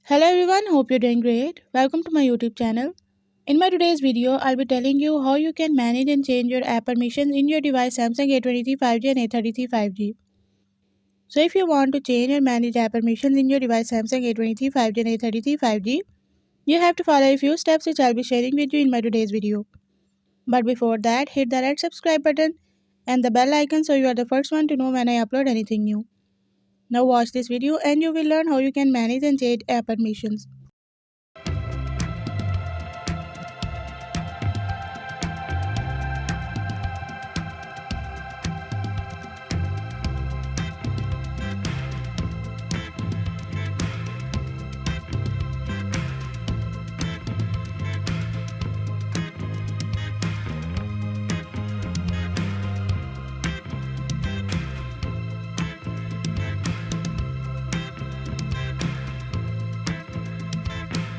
Hello everyone, hope you're doing great. Welcome to my YouTube channel. In my today's video, I'll be telling you how you can manage and change your app permissions in your device Samsung A23 5G and A33 5G. So if you want to change or manage app permissions in your device Samsung A23 5G and A33 5G, you have to follow a few steps which I'll be sharing with you in my today's video. But before that, hit the red subscribe button and the bell icon so you are the first one to know when I upload anything new. Now watch this video and you will learn how you can manage and change app permissions.